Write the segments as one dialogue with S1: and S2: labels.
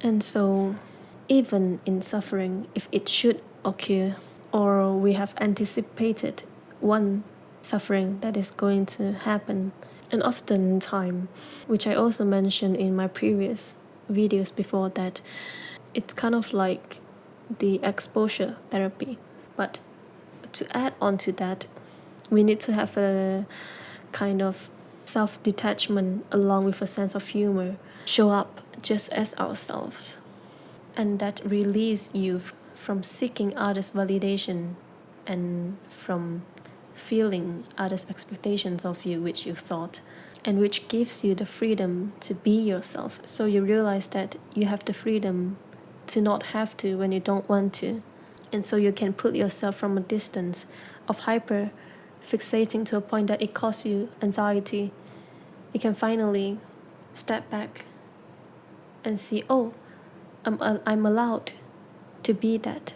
S1: And so, even in suffering, if it should occur, or we have anticipated one suffering that is going to happen, and oftentimes, which I also mentioned in my previous videos before, that it's kind of like the exposure therapy. But to add on to that, we need to have a kind of self-detachment along with a sense of humor, show up just as ourselves, and that release you from seeking others' validation and from feeling others' expectations of you, which you thought, and which gives you the freedom to be yourself. So you realize that you have the freedom to not have to when you don't want to. And so you can put yourself from a distance of hyper fixating to a point that it causes you anxiety. You can finally step back and see, oh, I'm allowed to be that.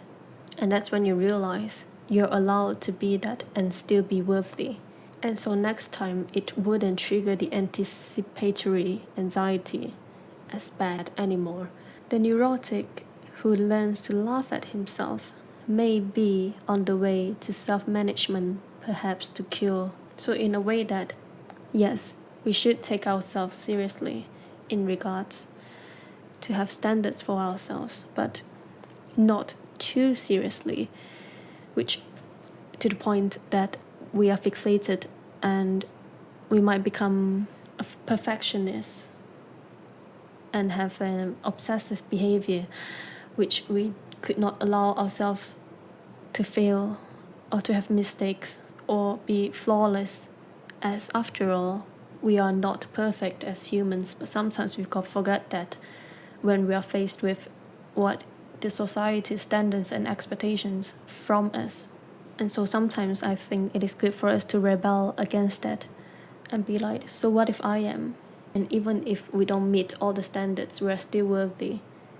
S1: And that's when you realize you're allowed to be that and still be worthy. And so next time it wouldn't trigger the anticipatory anxiety as bad anymore. The neurotic who learns to laugh at himself may be on the way to self-management, perhaps to cure. So in a way that, yes, we should take ourselves seriously in regards to have standards for ourselves, but not too seriously, which to the point that we are fixated and we might become a perfectionist and have an obsessive behavior, which we could not allow ourselves to fail or to have mistakes or be flawless, as after all, we are not perfect as humans. But sometimes we've got to forget that when we are faced with what the society's standards and expectations from us. And so sometimes I think it is good for us to rebel against that and be like, so what if I am? And even if we don't meet all the standards, we are still worthy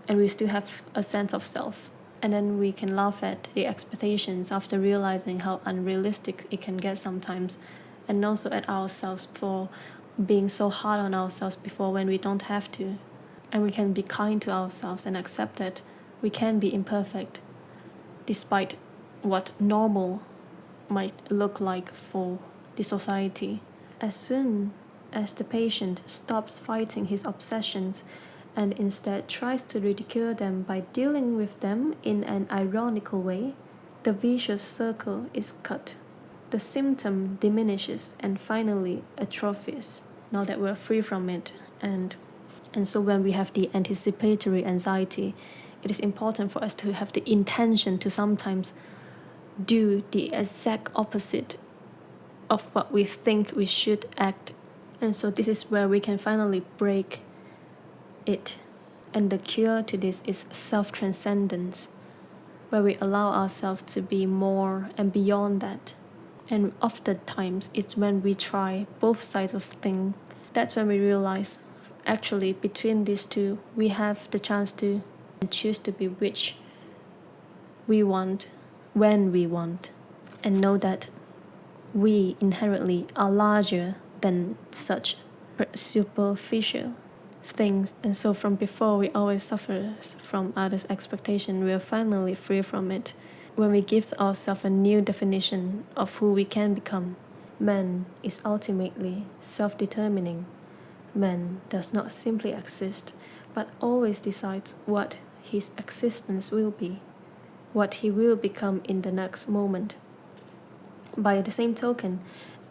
S1: and we still have a sense of self. And then we can laugh at the expectations after realizing how unrealistic it can get sometimes, and also at ourselves for being so hard on ourselves before when we don't have to. And we can be kind to ourselves and accept that we can be imperfect despite what normal might look like for the society. As soon as the patient stops fighting his obsessions and instead tries to ridicule them by dealing with them in an ironical way, the vicious circle is cut. The symptom diminishes and finally atrophies now that we're free from it. And so when we have the anticipatory anxiety, it is important for us to have the intention to sometimes do the exact opposite of what we think we should act. And so this is where we can finally break it. And the cure to this is self-transcendence, where we allow ourselves to be more and beyond that. And oftentimes it's when we try both sides of things, that's when we realize actually between these two we have the chance to choose to be which we want when we want, and know that we inherently are larger than such superficial things. And so from before we always suffer from others' expectation, we are finally free from it when we give ourselves a new definition of who we can become. Man is ultimately self-determining. Man does not simply exist, but always decides what his existence will be, what he will become in the next moment. By the same token,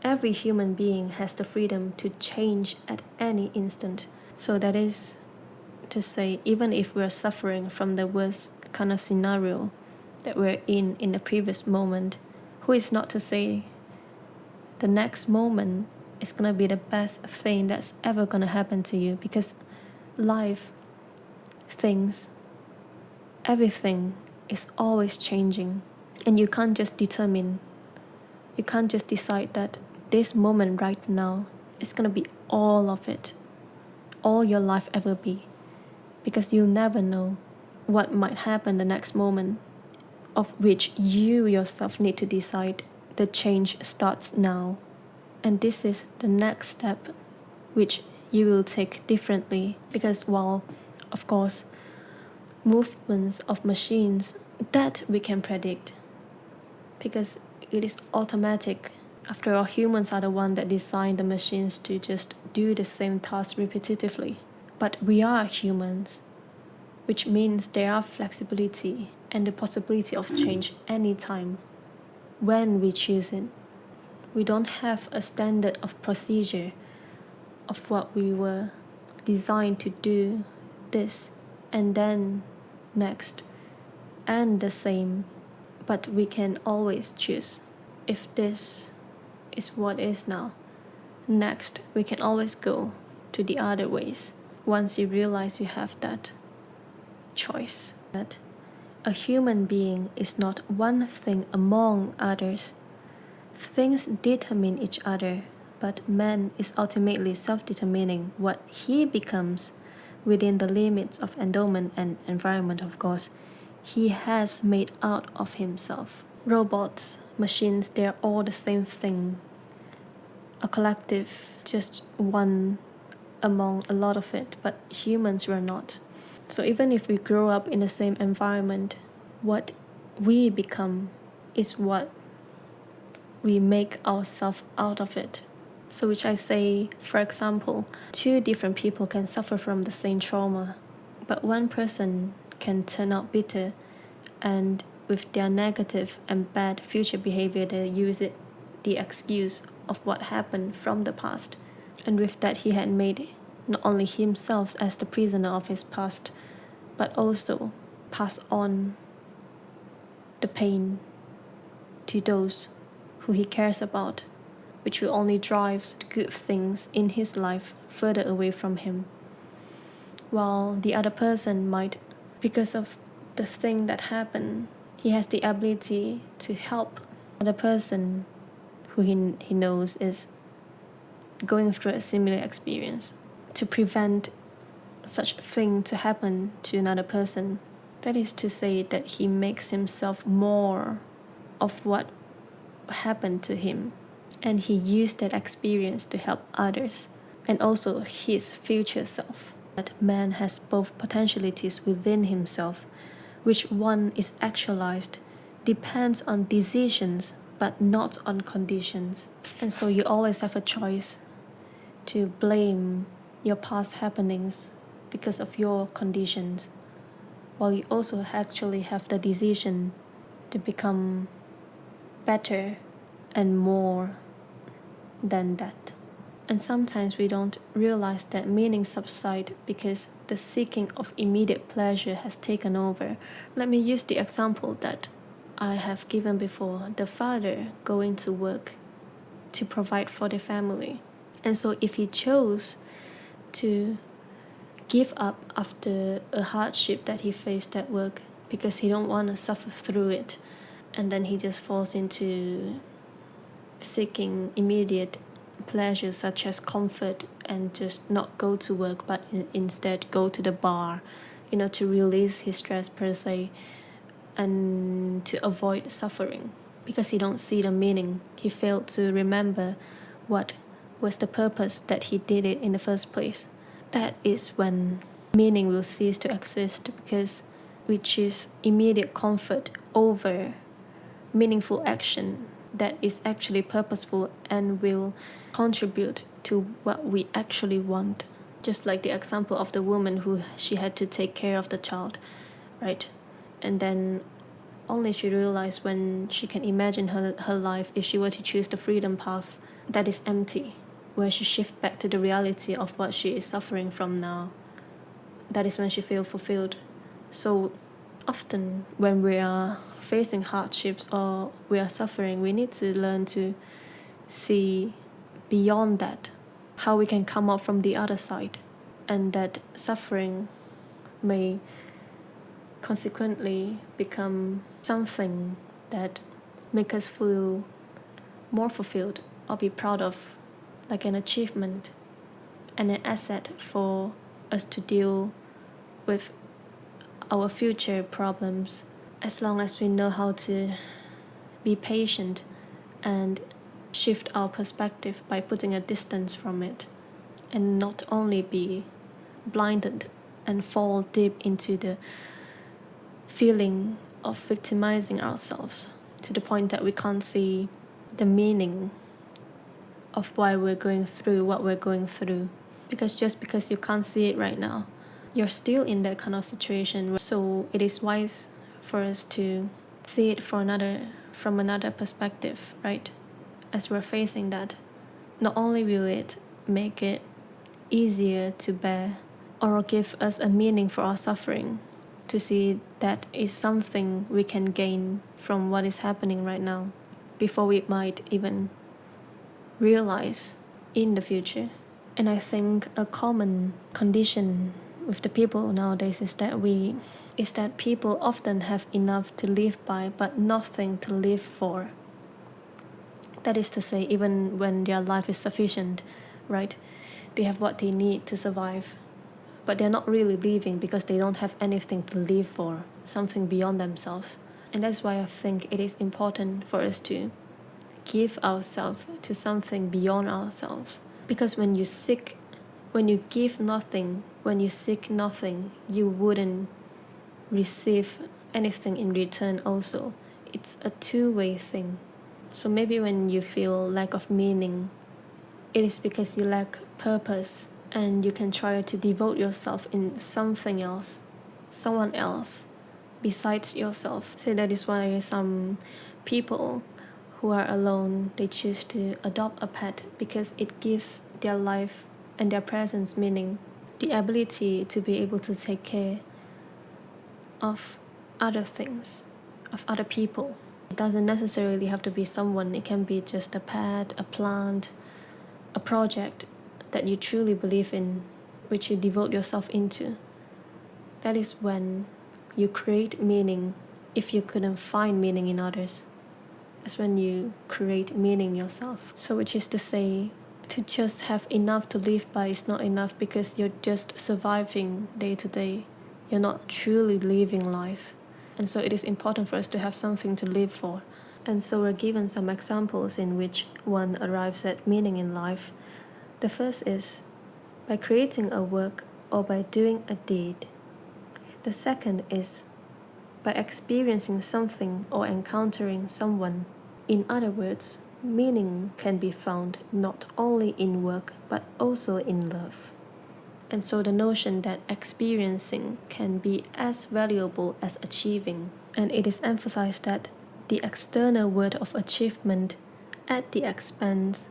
S1: every human being has the freedom to change at any instant. So that is to say, even if we're suffering from the worst kind of scenario that we're in the previous moment, who is not to say the next moment is going to be the best thing that's ever going to happen to you? Because life, things, everything is always changing, and you can't just decide that this moment right now is going to be all of it, all your life ever be, because you never know what might happen the next moment, of which you yourself need to decide the change starts now. And this is the next step which you will take differently, because while of course movements of machines that we can predict because it is automatic. After all, humans are the ones that design the machines to just do the same task repetitively. But we are humans, which means there are flexibility and the possibility of change anytime when we choose it. We don't have a standard of procedure of what we were designed to do this and then next and the same, but we can always choose. If this is what is now, next we can always go to the other ways once you realize you have that choice. That a human being is not one thing among others. Things determine each other, but man is ultimately self-determining what he becomes within the limits of endowment and environment, of course, he has made out of himself. Robots, machines, they're all the same thing. A collective, just one among a lot of it, but humans were not. So even if we grow up in the same environment, what we become is what we make ourselves out of it. So which I say, for example, two different people can suffer from the same trauma, but one person can turn out bitter, and with their negative and bad future behavior, they use it the excuse of what happened from the past. And with that, he had made not only himself as the prisoner of his past, but also pass on the pain to those who he cares about, which will only drive the good things in his life further away from him. While the other person might, because of the thing that happened, he has the ability to help the person who he knows is going through a similar experience, to prevent such thing to happen to another person. That is to say that he makes himself more of what happened to him, and he used that experience to help others and also his future self. That man has both potentialities within himself. Which one is actualized depends on decisions but not on conditions. And so you always have a choice to blame your past happenings because of your conditions, while you also actually have the decision to become better and more than that. And sometimes we don't realize that meaning subside because the seeking of immediate pleasure has taken over. Let me use the example that I have given before, the father going to work to provide for the family. And so if he chose to give up after a hardship that he faced at work because he don't want to suffer through it, and then he just falls into seeking immediate pleasure such as comfort and just not go to work but instead go to the bar, to release his stress per se and to avoid suffering, because he don't see the meaning. He failed to remember what was the purpose that he did it in the first place. That is when meaning will cease to exist, because we choose immediate comfort over meaningful action that is actually purposeful and will contribute to what we actually want. Just like the example of the woman who she had to take care of the child, right? And then only she realized when she can imagine her life if she were to choose the freedom path that is empty, where she shifts back to the reality of what she is suffering from now. That is when she feels fulfilled. So often when we are facing hardships or we are suffering, we need to learn to see beyond that, how we can come out from the other side, and that suffering may consequently become something that make us feel more fulfilled or be proud of, like an achievement and an asset for us to deal with our future problems, as long as we know how to be patient and shift our perspective by putting a distance from it, and not only be blinded and fall deep into the feeling of victimizing ourselves to the point that we can't see the meaning of why we're going through what we're going through. Because just because you can't see it right now, you're still in that kind of situation. So it is wise for us to see it from another perspective, right? As we're facing that, not only will it make it easier to bear or give us a meaning for our suffering, to see that is something we can gain from what is happening right now before we might even realize in the future. And I think a common condition with the people nowadays is that people often have enough to live by but nothing to live for. That is to say, even when their life is sufficient, right? They have what they need to survive, but they're not really living because they don't have anything to live for, something beyond themselves. And that's why I think it is important for us to give ourselves to something beyond ourselves. Because when you give nothing, when you seek nothing, you wouldn't receive anything in return also. It's a two-way thing. So maybe when you feel lack of meaning, it is because you lack purpose, and you can try to devote yourself in something else, someone else besides yourself. So that is why some people who are alone, they choose to adopt a pet because it gives their life and their presence meaning, the ability to be able to take care of other things, of other people. It doesn't necessarily have to be someone. It can be just a pet, a plant, a project that you truly believe in, which you devote yourself into. That is when you create meaning if you couldn't find meaning in others. That's when you create meaning yourself. So which is to say, to just have enough to live by is not enough because you're just surviving day to day. You're not truly living life. And so it is important for us to have something to live for. And so we're given some examples in which one arrives at meaning in life. The first is by creating a work or by doing a deed. The second is by experiencing something or encountering someone. In other words, meaning can be found not only in work but also in love. And so the notion that experiencing can be as valuable as achieving. And it is emphasized that the external word of achievement at the expense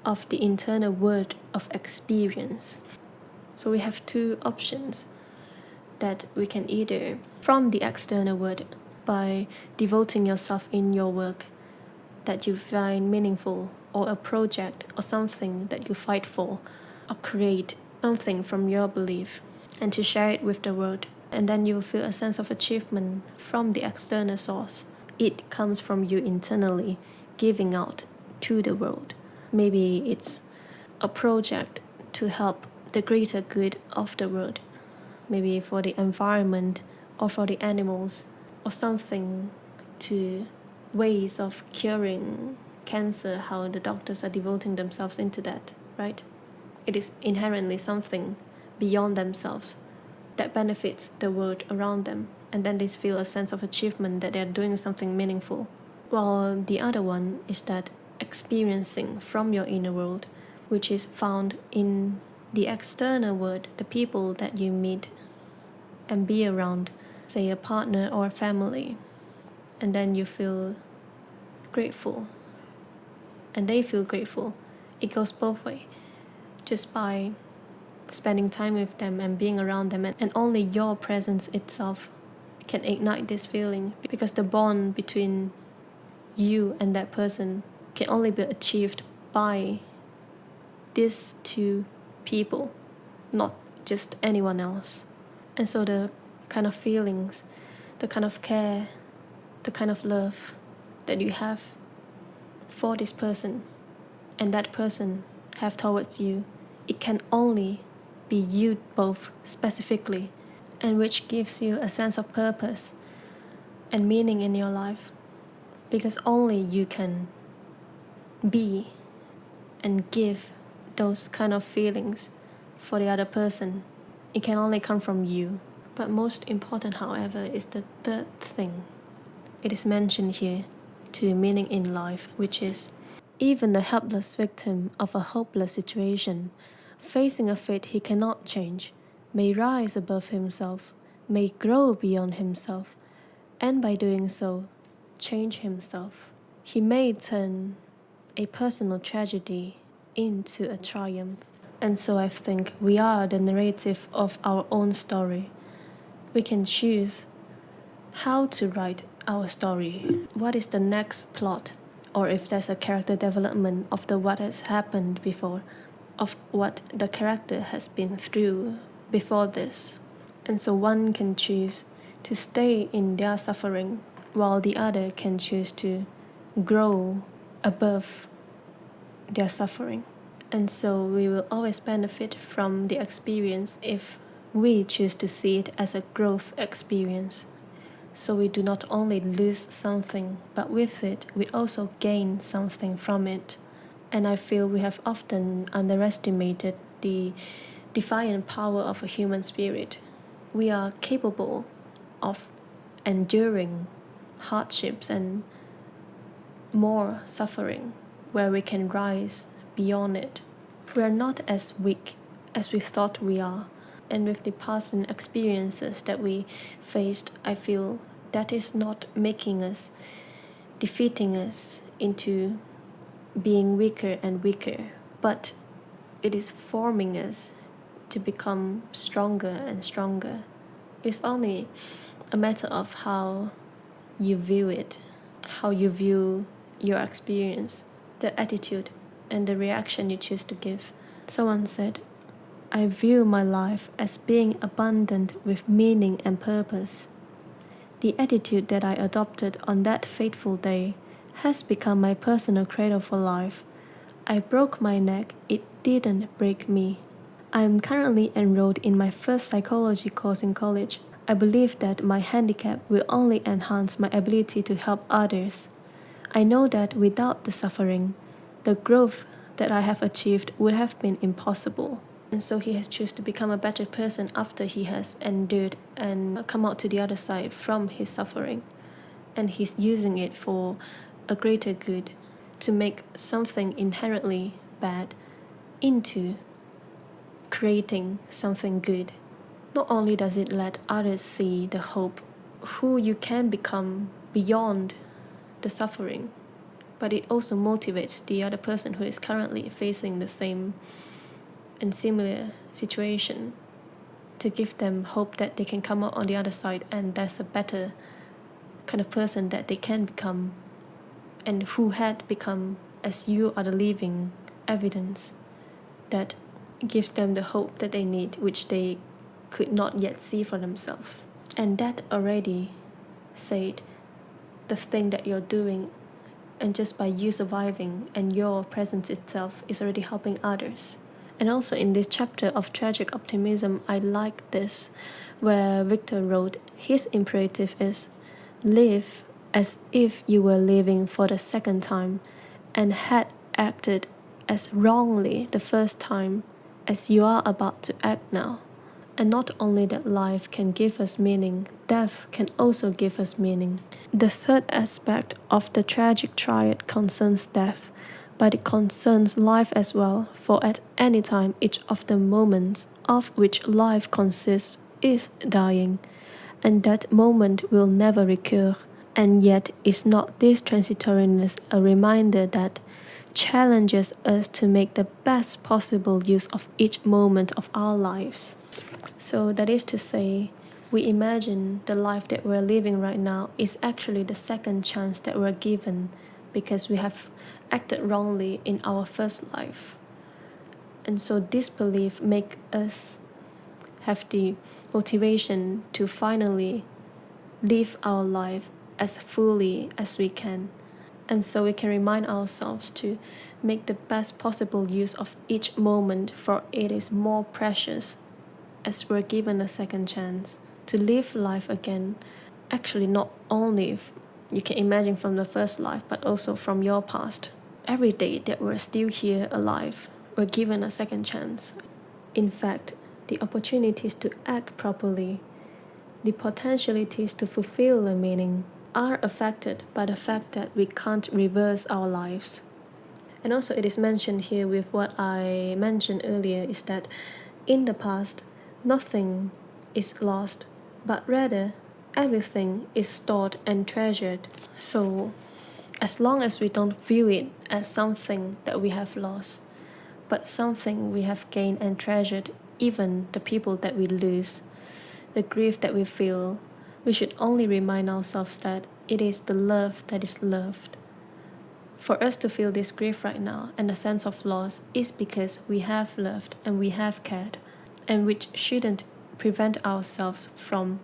S1: of the internal word of experience. So we have two options, that we can either from the external word by devoting yourself in your work that you find meaningful, or a project or something that you fight for, or create something from your belief and to share it with the world, and then you will feel a sense of achievement from the external source. It comes from you internally giving out to the world. Maybe it's a project to help the greater good of the world, maybe for the environment or for the animals, or something to ways of curing cancer, how the doctors are devoting themselves into that, right? It is inherently something beyond themselves that benefits the world around them, and then they feel a sense of achievement that they're doing something meaningful. While the other one is that experiencing from your inner world, which is found in the external world, the people that you meet and be around, say a partner or a family, and then you feel grateful and they feel grateful. It goes both ways, just by spending time with them and being around them, and only your presence itself can ignite this feeling, because the bond between you and that person can only be achieved by these two people, not just anyone else. And so the kind of feelings, the kind of care, the kind of love that you have for this person and that person have towards you, it can only be you both specifically, and which gives you a sense of purpose and meaning in your life, because only you can be and give those kind of feelings for the other person. It can only come from you. But most important, however, is the third thing. It is mentioned here to meaning in life, which is even the helpless victim of a hopeless situation, facing a fate he cannot change, may rise above himself, may grow beyond himself, and by doing so, change himself. He may turn a personal tragedy into a triumph. And so I think we are the narrative of our own story. We can choose how to write our story. What is the next plot? Or if there's a character development of the what has happened before, of what the character has been through before this. And so one can choose to stay in their suffering, while the other can choose to grow above their suffering. And so we will always benefit from the experience if we choose to see it as a growth experience. So we do not only lose something, but with it, we also gain something from it. And I feel we have often underestimated the defiant power of a human spirit. We are capable of enduring hardships and more suffering, where we can rise beyond it. We are not as weak as we thought we are. And with the past and experiences that we faced, I feel that is not making us, defeating us into being weaker and weaker, but it is forming us to become stronger and stronger. It's only a matter of how you view it, how you view your experience, the attitude, and the reaction you choose to give. Someone said, I view my life as being abundant with meaning and purpose. The attitude that I adopted on that fateful day has become my personal credo for life. I broke my neck, it didn't break me. I am currently enrolled in my first psychology course in college. I believe that my handicap will only enhance my ability to help others. I know that without the suffering, the growth that I have achieved would have been impossible. And so he has chosen to become a better person after he has endured and come out to the other side from his suffering. And he's using it for a greater good, to make something inherently bad into creating something good. Not only does it let others see the hope, who you can become beyond the suffering, but it also motivates the other person who is currently facing the same and similar situation, to give them hope that they can come out on the other side and there's a better kind of person that they can become, and who had become, as you are the living evidence that gives them the hope that they need, which they could not yet see for themselves. And that already said the thing that you're doing, and just by you surviving and your presence itself is already helping others. And also in this chapter of tragic optimism, I like this, where Victor wrote, his imperative is, live as if you were living for the second time and had acted as wrongly the first time as you are about to act now. And not only that life can give us meaning, death can also give us meaning. The third aspect of the tragic triad concerns death, but it concerns life as well, for at any time each of the moments of which life consists is dying, and that moment will never recur. And yet is not this transitoriness a reminder that challenges us to make the best possible use of each moment of our lives? So that is to say, we imagine the life that we're living right now is actually the second chance that we're given because we have acted wrongly in our first life. And so this belief makes us have the motivation to finally live our life as fully as we can. And so we can remind ourselves to make the best possible use of each moment, for it is more precious as we're given a second chance to live life again. Actually, not only if you can imagine from the first life, but also from your past. Every day that we're still here alive, we're given a second chance. In fact, the opportunities to act properly the potentialities to fulfill the meaning are affected by the fact that we can't reverse our lives. And also, it is mentioned here with what I mentioned earlier is that in the past, nothing is lost, but rather everything is stored and treasured. So, as long as we don't view it as something that we have lost, but something we have gained and treasured, even the people that we lose, the grief that we feel, we should only remind ourselves that it is the love that is loved. For us to feel this grief right now and the sense of loss is because we have loved and we have cared, and which shouldn't prevent ourselves from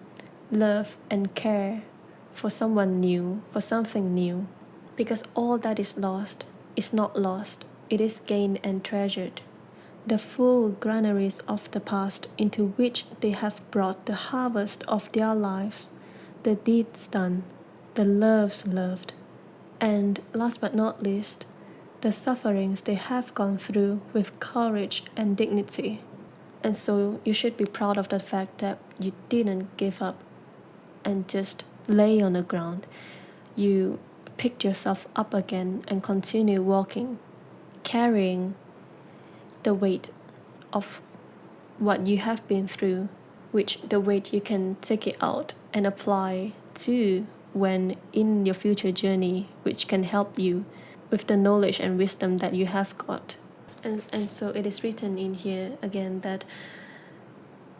S1: love and care for someone new, for something new. Because all that is lost is not lost, it is gained and treasured. The full granaries of the past into which they have brought the harvest of their lives, the deeds done, the loves loved, and last but not least, the sufferings they have gone through with courage and dignity. And so you should be proud of the fact that you didn't give up and just lay on the ground. You picked yourself up again and continue walking, carrying the weight of what you have been through, which the weight you can take it out and apply to when in your future journey, which can help you with the knowledge and wisdom that you have got. And so it is written in here again that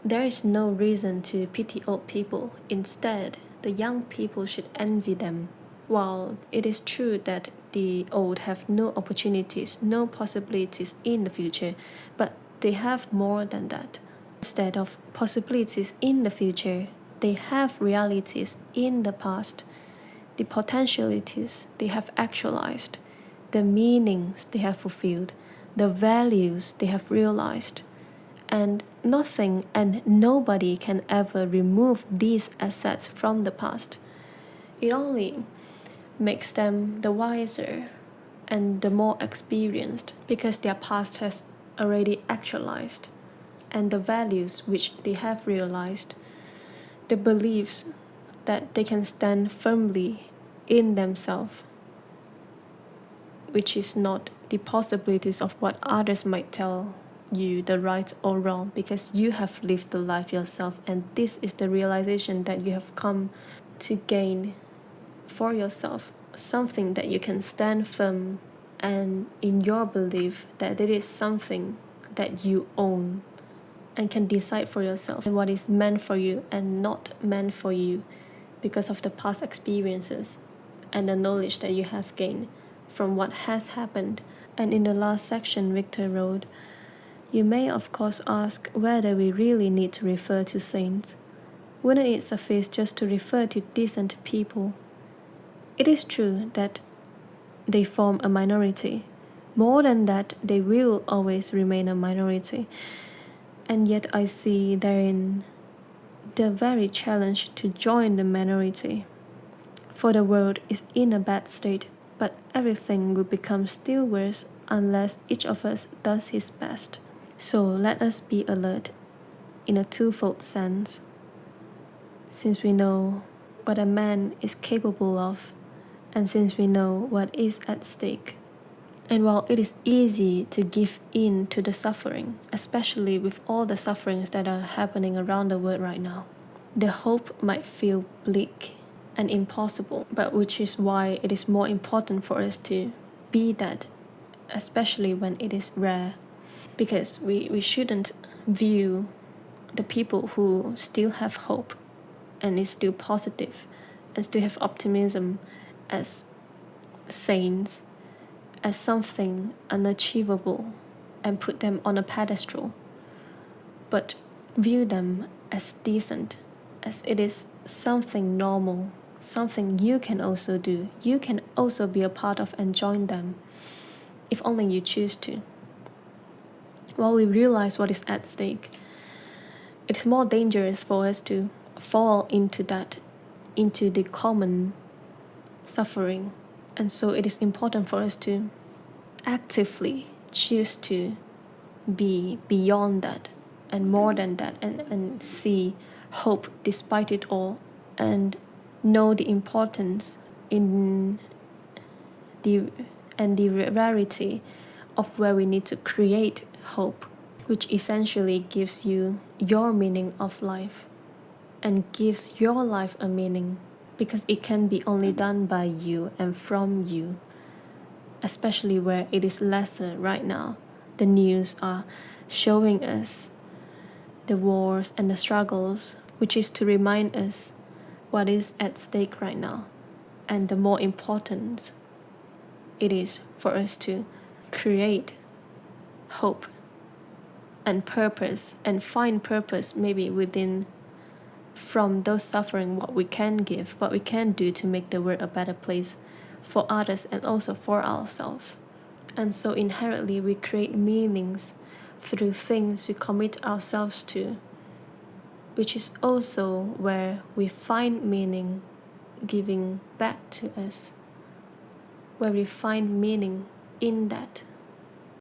S1: there is no reason to pity old people. Instead, the young people should envy them. While it is true that the old have no opportunities, no possibilities in the future, but they have more than that. Instead of possibilities in the future, they have realities in the past, the potentialities they have actualized, the meanings they have fulfilled, the values they have realized. And nothing and nobody can ever remove these assets from the past. It only makes them the wiser and the more experienced because their past has already actualized, and the values which they have realized, the beliefs that they can stand firmly in themselves, which is not the possibilities of what others might tell you the right or wrong, because you have lived the life yourself, and this is the realization that you have come to gain for yourself, something that you can stand firm and in your belief that there is something that you own and can decide for yourself and what is meant for you and not meant for you because of the past experiences and the knowledge that you have gained from what has happened. And in the last section, Victor wrote, "You may of course ask whether we really need to refer to saints. Wouldn't it suffice just to refer to decent people? It is true that they form a minority. More than that, they will always remain a minority. And yet I see therein the very challenge to join the minority. For the world is in a bad state, but everything will become still worse unless each of us does his best. So let us be alert in a twofold sense. Since we know what a man is capable of, and since we know what is at stake. And while it is easy to give in to the suffering, especially with all the sufferings that are happening around the world right now, the hope might feel bleak and impossible, but which is why it is more important for us to be that, especially when it is rare. Because we shouldn't view the people who still have hope and is still positive and still have optimism as saints, as something unachievable, and put them on a pedestal, but view them as decent, as it is something normal, something you can also do. You can also be a part of and join them, if only you choose to. While we realize what is at stake, it's more dangerous for us to fall into that, into the common suffering. And so it is important for us to actively choose to be beyond that and more than that, and see hope despite it all, and know the importance in the and the rarity of where we need to create hope, which essentially gives you your meaning of life and gives your life a meaning, because it can be only done by you and from you, especially where it is lesser right now. The news are showing us the wars and the struggles, which is to remind us what is at stake right now, and the more important it is for us to create hope and purpose, and find purpose maybe within, from those suffering, what we can give, what we can do to make the world a better place for others and also for ourselves. And so inherently we create meanings through things we commit ourselves to, which is also where we find meaning giving back to us, where we find meaning in that.